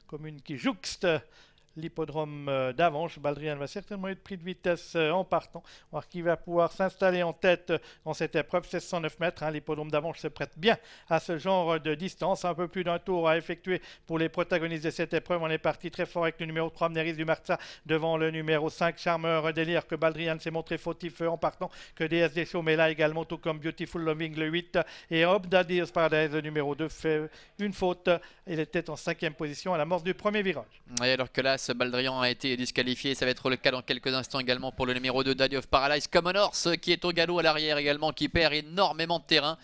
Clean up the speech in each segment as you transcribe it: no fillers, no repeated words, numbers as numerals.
commune qui jouxte l'hippodrome d'Avanches. Baldrian va certainement être pris de vitesse en partant. Voir qui va pouvoir s'installer en tête dans cette épreuve. 1609 mètres. L'hippodrome d'Avanches se prête bien à ce genre de distance. Un peu plus d'un tour à effectuer pour les protagonistes de cette épreuve. On est parti très fort avec le numéro 3, Amneris du Marza, devant le numéro 5, Charmeur Délire, que Baldrian s'est montré fautif en partant, que DSD Show, mais là également, tout comme Beautiful Loving, le 8, et Obdadios Paradise, le numéro 2, fait une faute. Il était en 5e position à l'amorce du premier virage. Et alors que là, ce Baldrian a été disqualifié, ça va être le cas dans quelques instants également pour le numéro 2, Daddy of Paradise. Common Horse qui est au galop à l'arrière également, qui perd énormément de terrain.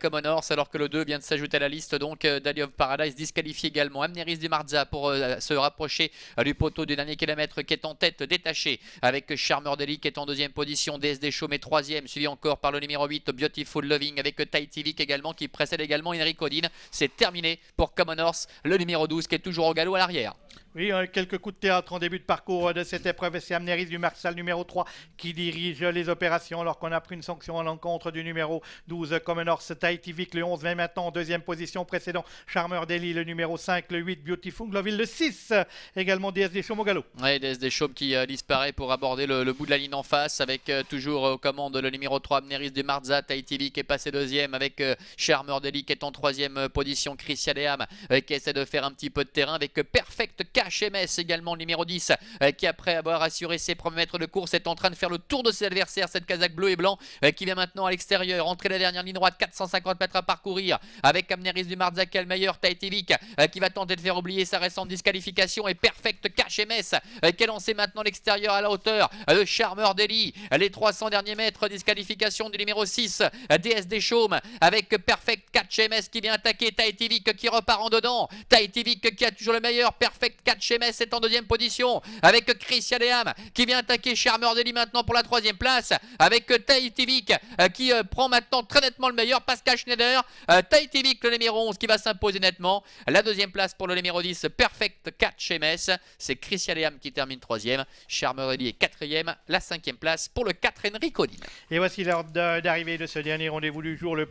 Common Horse, alors que le 2 vient de s'ajouter à la liste, donc Daddy of Paradise disqualifié également. Amneris du Marza pour se rapprocher du poteau du dernier kilomètre, qui est en tête, détaché, avec Charmeur Deli qui est en 2e position, DSD Chaumet 3e, suivi encore par le numéro 8, Beautiful Loving, avec Tahiti Vic également, qui précède également Enrico Odin. C'est terminé pour Common Horse, le numéro 12 qui est toujours au galop à l'arrière. Oui, quelques coups de théâtre en début de parcours de cette épreuve. C'est Amneris du Marsal, numéro 3, qui dirige les opérations, alors qu'on a pris une sanction à l'encontre du numéro 12, Common Horse. Tahiti Vic, le 11, vient maintenant en 2e position, précédent Charmeur Deli, le numéro 5, le 8, Beautiful Loville, le 6, également DSD Chaume au galop. Oui, DSD Chaume qui disparaît pour aborder le bout de la ligne en face, avec toujours aux commandes le numéro 3, Amneris du Marza. Tahiti Vic est passé 2e, avec Charmeur Deli qui est en 3e position, Christian Deam qui essaie de faire un petit peu de terrain, avec Perfect Cash MS également, le numéro 10, qui après avoir assuré ses premiers mètres de course est en train de faire le tour de ses adversaires, cette casaque bleu et blanc, qui vient maintenant à l'extérieur, entrer la dernière ligne droite, 450 mètres à parcourir, avec Amneris du Marza qui est le meilleur, Tahiti Vic qui va tenter de faire oublier sa récente disqualification, et Perfect Cash MS qui est lancé maintenant à l'extérieur à la hauteur de Charmeur Deli. Les 300 derniers mètres, disqualification du numéro 6, DSD Chaume, avec Perfect Catch MS qui vient attaquer Tahiti Vic qui repart en dedans. Tahiti Vic qui a toujours le meilleur, Perfect Catch MS est en 2e position, avec Christian Deam qui vient attaquer Charmeur Deli maintenant pour la 3e place, avec Tahiti Vic qui prend maintenant très nettement le meilleur, Pascal Schneider. Tahiti Vic, le numéro 11, qui va s'imposer nettement. La 2e place pour le numéro 10, Perfect Catch MS, c'est Christian Deam qui termine 3e, Charmeur Deli est 4e, la 5e place pour le 4, Enrico Odin. Et voici l'heure d'arrivée de ce dernier rendez-vous du jour, le prix